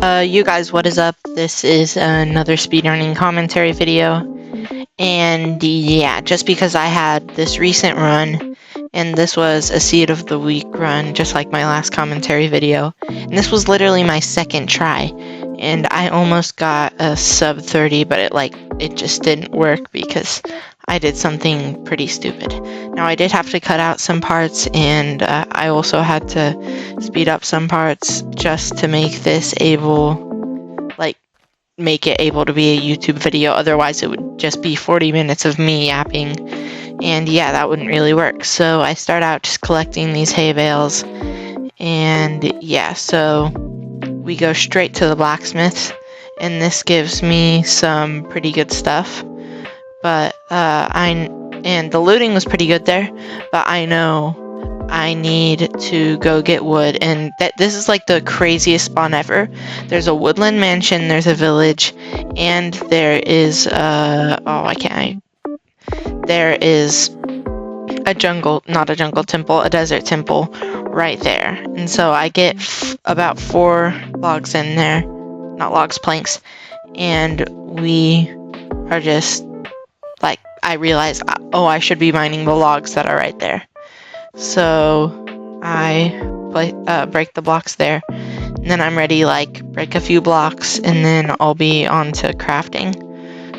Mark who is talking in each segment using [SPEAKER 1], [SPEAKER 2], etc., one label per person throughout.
[SPEAKER 1] You guys, what is up? This is another speedrunning commentary video, and yeah, just because I had this recent run, and this was a Seed of the Week run, just like my last commentary video, and this was literally my second try, and I almost got a sub 30, but it just didn't work because I did something pretty stupid. Now, I did have to cut out some parts, and I also had to speed up some parts just to make this make it able to be a YouTube video. Otherwise, it would just be 40 minutes of me yapping, and yeah, that wouldn't really work. So I start out just collecting these hay bales, and yeah, so we go straight to the blacksmith, and this gives me some pretty good stuff. But and the looting was pretty good there, but I know I need to go get wood, and this is like the craziest spawn ever. There's a woodland mansion, there's a village, and there is there is a temple, a desert temple right there. And so I get about 4 logs in there, not logs, planks, and we are just like, I realize, oh, I should be mining the logs that are right there. So I break the blocks there, and then I'm ready, break a few blocks, and then I'll be on to crafting.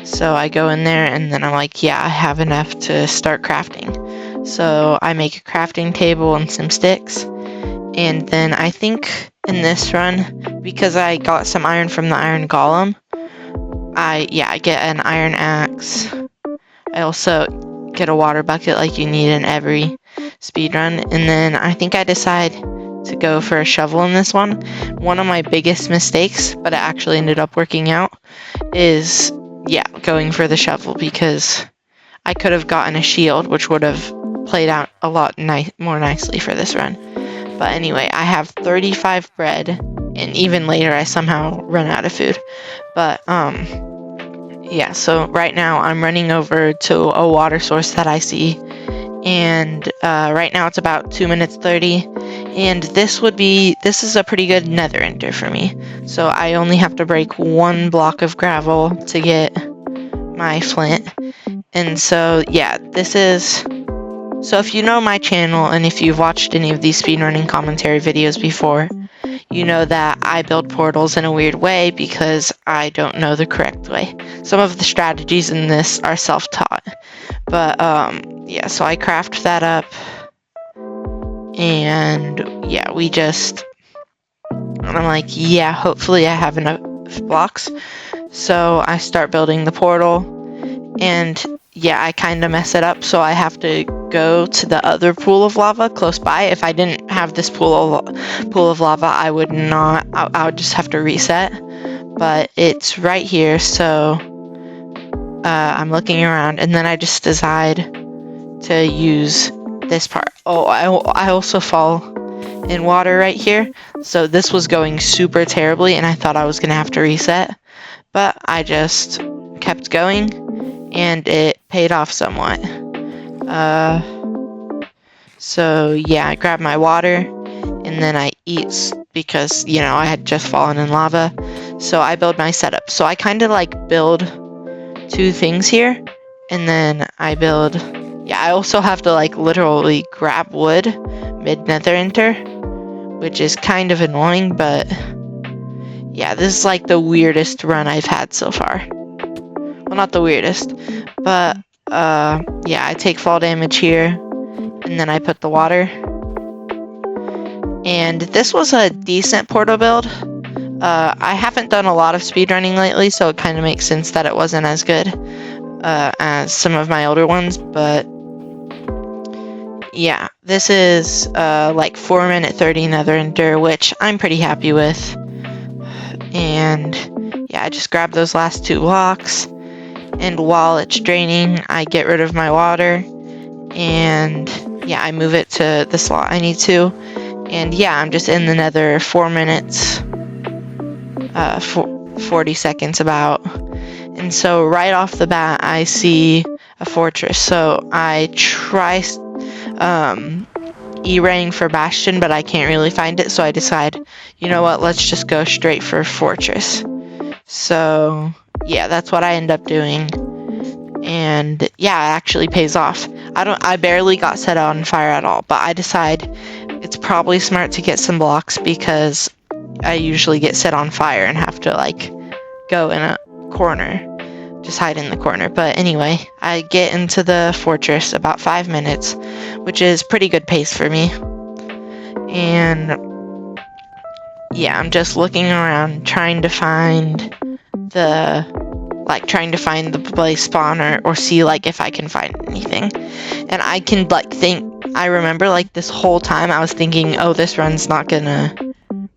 [SPEAKER 1] So I go in there, and then I'm like, yeah, I have enough to start crafting. So I make a crafting table and some sticks, and then I think in this run, because I got some iron from the iron golem, I get an iron axe. I also get a water bucket like you need in every speedrun, and then I think I decide to go for a shovel in this one. One of my biggest mistakes, but it actually ended up working out, is going for the shovel, because I could have gotten a shield, which would have played out a lot more nicely for this run. But anyway, I have 35 bread, and even later I somehow run out of food. But yeah, so right now I'm running over to a water source that I see, and right now it's about 2 minutes 30, and this is a pretty good nether enter for me. So I only have to break 1 block of gravel to get my flint. And so yeah, so if you know my channel, and if you've watched any of these speedrunning commentary videos before, you know that I build portals in a weird way because I don't know the correct way. Some of the strategies in this are self-taught. But yeah, so I craft that up, and yeah, I'm like, yeah, hopefully I have enough blocks. So I start building the portal, and yeah, I kind of mess it up, so I have to go to the other pool of lava close by. If I didn't have this pool of lava, I would just have to reset. But it's right here, so I'm looking around, and then I just decide to use this part. Oh, I also fall in water right here, so this was going super terribly, and I thought I was gonna have to reset, but I just kept going, and it paid off somewhat. So yeah, I grab my water, and then I eat, because I had just fallen in lava. So I build my setup. So I kind of build 2 things here, and then I build, I also have to literally grab wood mid nether enter, which is kind of annoying, but yeah, this is the weirdest run I've had so far. Well, not the weirdest, but yeah, I take fall damage here, and then I put the water. And this was a decent portal build. I haven't done a lot of speedrunning lately, so it kind of makes sense that it wasn't as good as some of my older ones, but yeah, this is 4 minute 30 nether enter, which I'm pretty happy with. And yeah, I just grab those last 2 blocks, and while it's draining, I get rid of my water, and yeah, I move it to the slot I need to. And yeah, I'm just in the nether 4 minutes 40 seconds about. And so right off the bat, I see a fortress. So I try E-raying for Bastion, but I can't really find it, so I decide, you know what, let's just go straight for fortress. So yeah, that's what I end up doing. And yeah, it actually pays off. I barely got set on fire at all, but I decide it's probably smart to get some blocks because I usually get set on fire and have to like go in a corner, just hide in the corner. But anyway, I get into the fortress about 5 minutes, which is pretty good pace for me. And yeah, I'm just looking around trying to find the blaze spawner or see like if I can find anything. And I can like I remember like this whole time I was thinking, oh, this run's not gonna,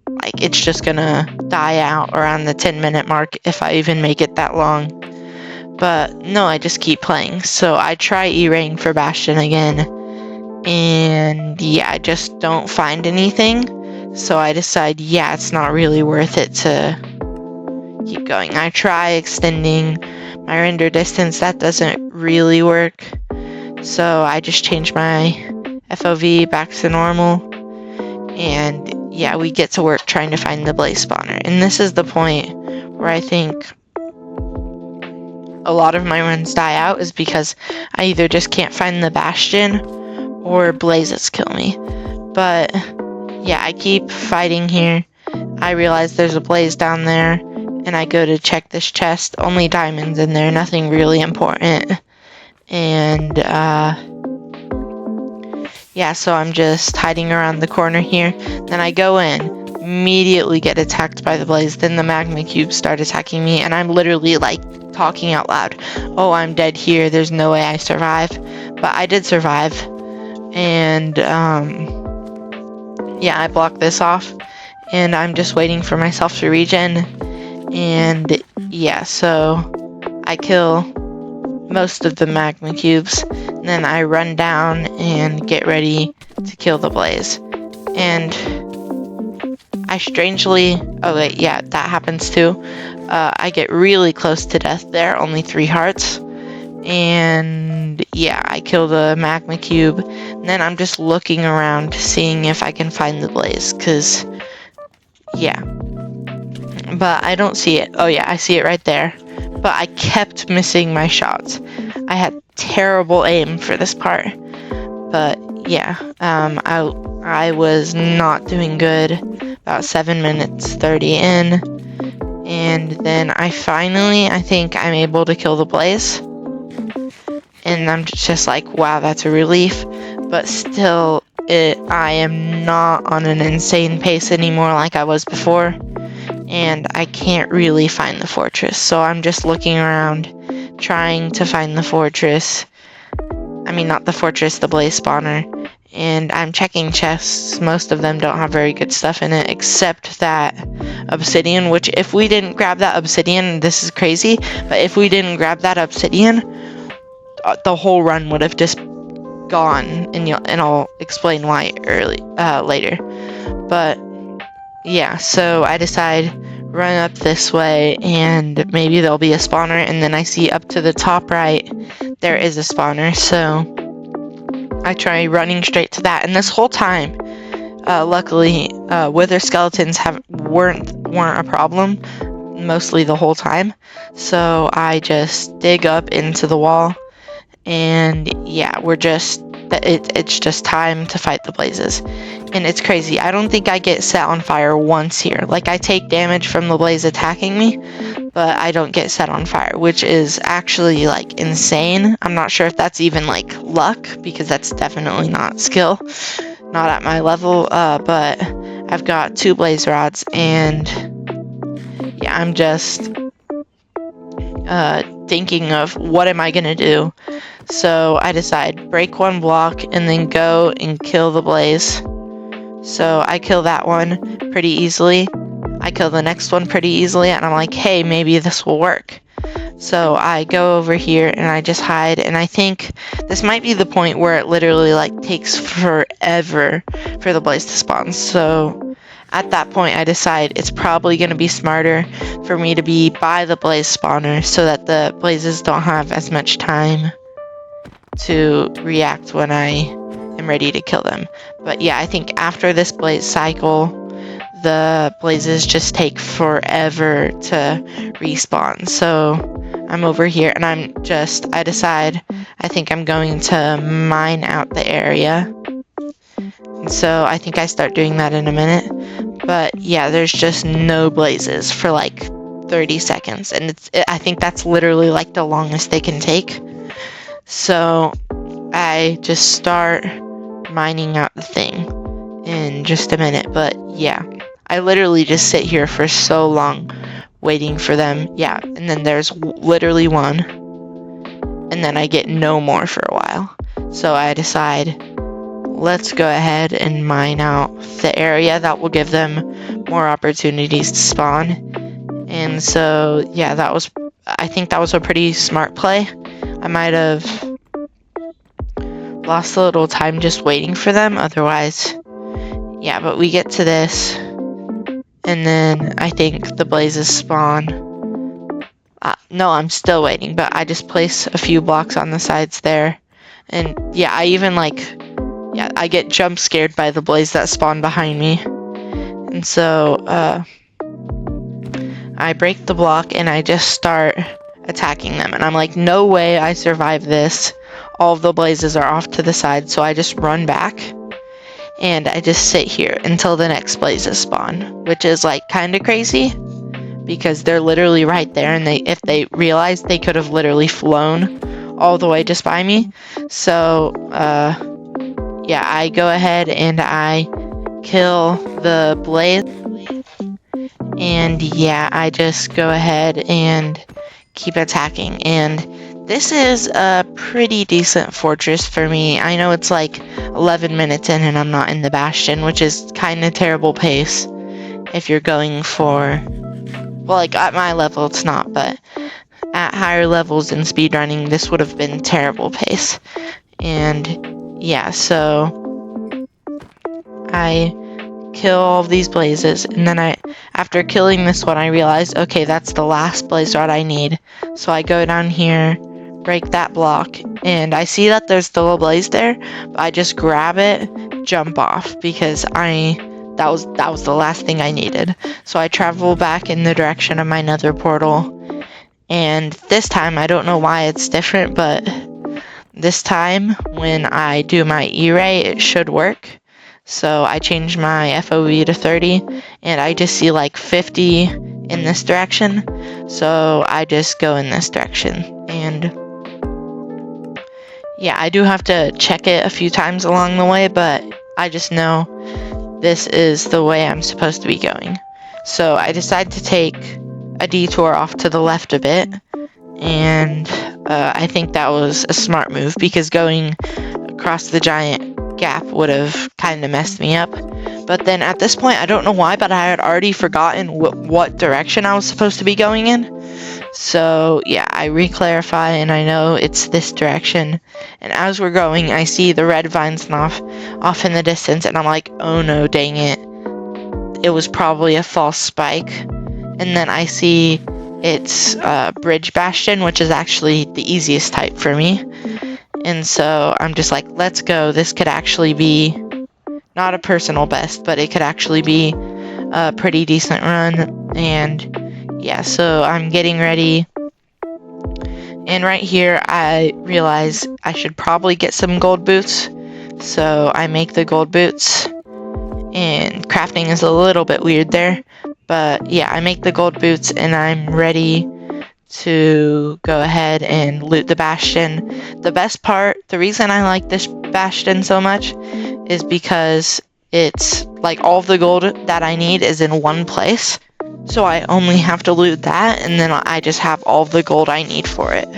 [SPEAKER 1] like, it's just gonna die out around the 10-minute mark if I even make it that long. But no, I just keep playing. So I try E-Rain for Bastion again, and yeah, I just don't find anything. So I decide, yeah, it's not really worth it to keep going. I try extending my render distance. That doesn't really work. So I just change my FOV back to normal. And yeah, we get to work trying to find the blaze spawner. And this is the point where I think a lot of my runs die out, is because I either just can't find the bastion or blazes kill me. But yeah, I keep fighting here. I realize there's a blaze down there, and I go to check this chest. Only diamonds in there, nothing really important. And yeah, so I'm just hiding around the corner here. Then I go in, immediately get attacked by the blaze. Then the magma cubes start attacking me, and I'm literally like talking out loud. Oh, I'm dead here. There's no way I survive. But I did survive. And yeah, I blocked this off, and I'm just waiting for myself to regen. And yeah, so I kill most of the magma cubes, and then I run down and get ready to kill the blaze. And I strangely, oh wait, yeah, that happens too. I get really close to death there, only 3 hearts. And yeah, I kill the magma cube, and then I'm just looking around seeing if I can find the blaze, cause yeah, but I don't see it. Oh yeah, I see it right there, but I kept missing my shots. I had terrible aim for this part, but yeah, I was not doing good. About 7 minutes 30 in, and then I think I'm able to kill the blaze. And I'm just like, wow, that's a relief. But still, I am not on an insane pace anymore like I was before. And I can't really find the fortress. So I'm just looking around, trying to find the fortress. I mean, not the fortress, the blaze spawner. And I'm checking chests. Most of them don't have very good stuff in it, except that obsidian, which if we didn't grab that obsidian, this is crazy, but if we didn't grab that obsidian, the whole run would have just gone, and I'll explain why later. But yeah, so I decide run up this way, and maybe there'll be a spawner, and then I see up to the top right there is a spawner, so I try running straight to that. And this whole time, luckily, wither skeletons weren't a problem mostly the whole time, so I just dig up into the wall. And yeah, it's just time to fight the blazes. And it's crazy, I don't think I get set on fire once here. Like, I take damage from the blaze attacking me, but I don't get set on fire, which is actually like insane. I'm not sure if that's even like luck, because that's definitely not skill, not at my level. But I've got 2 blaze rods, and yeah, I'm just thinking of what am I gonna do. So I decide break 1 block and then go and kill the blaze. So I kill that one pretty easily. I kill the next one pretty easily, and I'm like, hey, maybe this will work. So I go over here and I just hide, and I think this might be the point where it literally like takes forever for the blaze to spawn. So at that point I decide it's probably going to be smarter for me to be by the blaze spawner so that the blazes don't have as much time to react when I am ready to kill them. But yeah, I think after this blaze cycle, the blazes just take forever to respawn. So I'm over here and I decide I think I'm going to mine out the area. And so I think I start doing that in a minute. But yeah, there's just no blazes for like 30 seconds. And I think that's literally like the longest they can take. So I just start mining out the thing in just a minute. But yeah, I literally just sit here for so long waiting for them. Yeah, and then there's literally one. And then I get no more for a while. So I decide, let's go ahead and mine out the area. That will give them more opportunities to spawn. And so, yeah, I think that was a pretty smart play. I might have lost a little time just waiting for them. Otherwise, yeah, but we get to this. And then I think the blazes spawn. No, I'm still waiting, but I just place a few blocks on the sides there. And yeah, I even I get jump scared by the blaze that spawned behind me. And so I break the block and I just start attacking them. And I'm like, no way I survive this. All of the blazes are off to the side, so I just run back. And I just sit here until the next blazes spawn, which is like kind of crazy. Because they're literally right there, and if they realized, they could have literally flown all the way just by me. So, yeah, I go ahead and I kill the blaze. And yeah, I just go ahead and keep attacking. And this is a pretty decent fortress for me. I know it's like 11 minutes in and I'm not in the bastion, which is kind of terrible pace if you're going for... Well, like, at my level, it's not, but at higher levels in speedrunning, this would have been terrible pace. And, yeah, so I kill all of these blazes, and then after killing this one, I realized, okay, that's the last blaze rod I need. So I go down here, break that block, and I see that there's still a blaze there, but I just grab it, jump off, because that was the last thing I needed. So I travel back in the direction of my nether portal. And this time, I don't know why it's different, but this time when I do my E-ray, it should work. So I change my FOV to 30 and I just see like 50 in this direction. So I just go in this direction. And yeah, I do have to check it a few times along the way, but I just know this is the way I'm supposed to be going. So I decide to take a detour off to the left a bit, and I think that was a smart move because going across the giant gap would have kind of messed me up. But then at this point, I don't know why, but I had already forgotten what direction I was supposed to be going in. So yeah, I re-clarify and I know it's this direction. And as we're going, I see the red vines off in the distance, and I'm like, oh no, dang it. It was probably a false spike. And then I see it's Bridge Bastion, which is actually the easiest type for me. And so I'm just like, let's go. This could actually be not a personal best, but it could actually be a pretty decent run. And yeah, so I'm getting ready. And right here, I realize I should probably get some gold boots. So I make the gold boots. And crafting is a little bit weird there. But yeah, I make the gold boots and I'm ready to go ahead and loot the bastion. The best part, the reason I like this bastion so much is because it's like all of the gold that I need is in one place. So I only have to loot that and then I just have all the gold I need for it.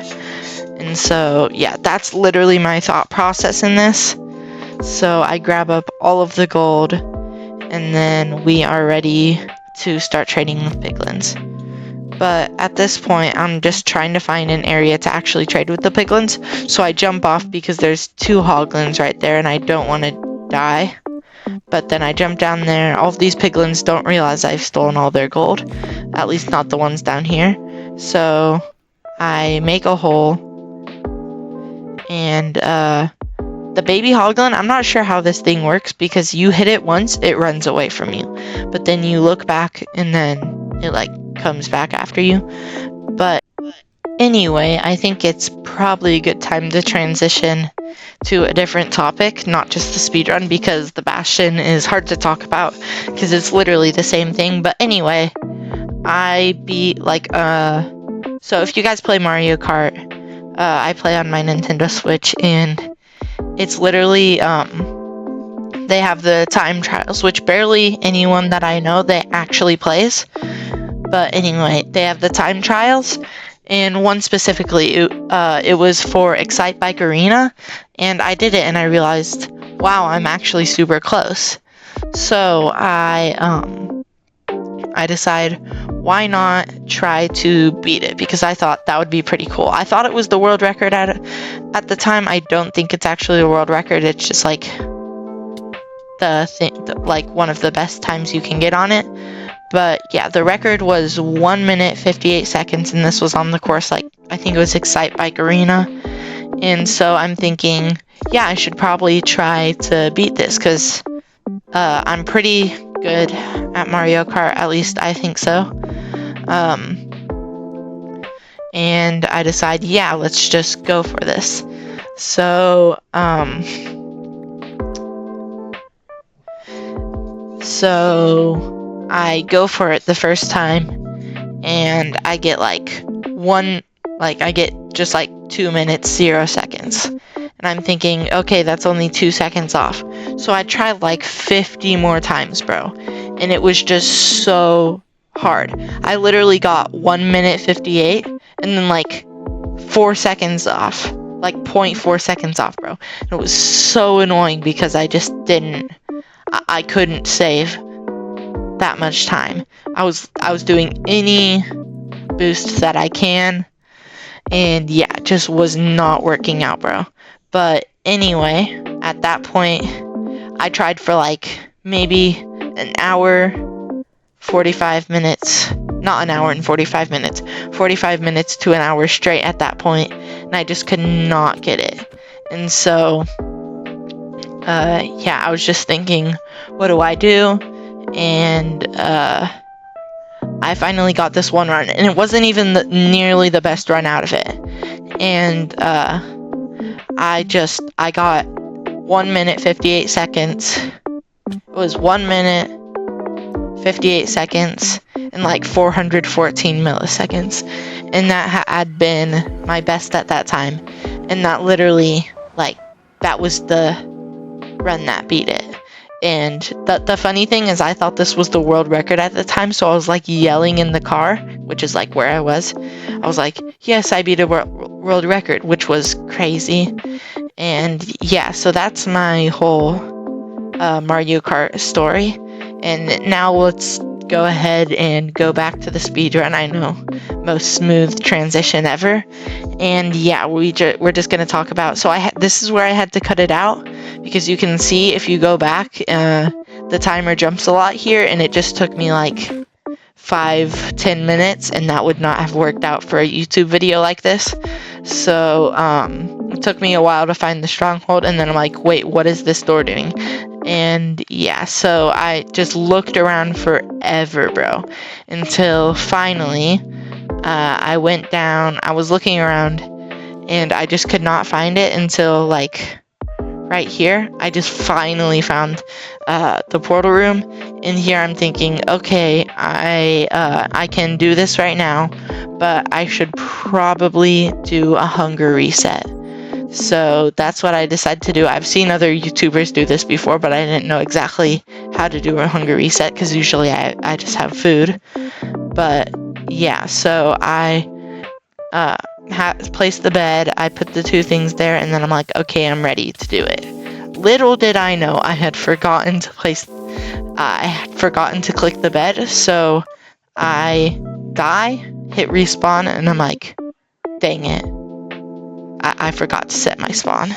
[SPEAKER 1] And so yeah, that's literally my thought process in this. So I grab up all of the gold and then we are ready to start trading with piglins. But at this point, I'm just trying to find an area to actually trade with the piglins. So I jump off because there's 2 hoglins right there and I don't want to die. But then I jump down there. All of these piglins don't realize I've stolen all their gold. At least not the ones down here. So I make a hole. And the baby hoglin, I'm not sure how this thing works, because you hit it once, it runs away from you. But then you look back, and then it, like, comes back after you. But anyway, I think it's probably a good time to transition to a different topic, not just the speedrun, because the Bastion is hard to talk about, because it's literally the same thing. But anyway, I beat, like, so if you guys play Mario Kart, I play on my Nintendo Switch, and it's literally, they have the time trials, which barely anyone that I know that actually plays. But anyway, they have the time trials, and one specifically, it was for Excite Bike Arena, and I did it, and I realized, wow, I'm actually super close. So I decided, why not try to beat it, because I thought that would be pretty cool. I thought it was the world record at the time. I don't think it's actually a world record. It's just like like one of the best times you can get on it. But yeah, the record was 1 minute 58 seconds, and this was on the course, like, I think it was Excite Bike Arena. And so I'm thinking, yeah, I should probably try to beat this, because I'm pretty good at Mario Kart, at least I think so. And I decide, yeah, let's just go for this. So I go for it the first time, and I get I get just like 2 minutes 0 seconds. And I'm thinking, okay, that's only 2 seconds off. So I tried like 50 more times, bro. And it was just so hard. I literally got 1 minute 58, and then like 4 seconds off. Like 0.4 seconds off, bro. And it was so annoying, because I just I couldn't save that much time. I was doing any boost that I can, and yeah, it just was not working out, bro. But anyway, at that point, I tried for like maybe an hour, 45 minutes, not an hour and 45 minutes, 45 minutes to an hour straight at that point, and I just could not get it. And so, yeah, I was just thinking, what do I do? And I finally got this one run, and it wasn't even nearly the best run out of it. And I got 1 minute 58 seconds. It was 1 minute 58 seconds and like 414 milliseconds, and that had been my best at that time. And that literally, like, that was the run that beat it. And the funny thing is, I thought this was the world record at the time, so I was like yelling in the car, which is like where I was like, yes, I beat a world record, which was crazy. And yeah, so that's my whole Mario Kart story. And now let's go ahead and go back to the speedrun. I know, most smooth transition ever. And yeah, we're just gonna talk about, so this is where I had to cut it out, because you can see if you go back, the timer jumps a lot here, and it just took me like 5-10 minutes, and that would not have worked out for a YouTube video like this. So it took me a while to find the stronghold, and then I'm like, wait, what is this door doing? And yeah, so I just looked around forever, bro, until finally I went down. I was looking around, and I just could not find it until like right here. I just finally found the portal room. And here I'm thinking, okay, I can do this right now, but I should probably do a hunger reset. So that's what I decided to do. I've seen other YouTubers do this before, but I didn't know exactly how to do a hunger reset, because usually I just have food. But yeah, so I placed the bed, I put the 2 things there, and then I'm like, okay, I'm ready to do it. Little did I know, I had forgotten to click the bed, so I die, hit respawn, and I'm like, dang it, I forgot to set my spawn.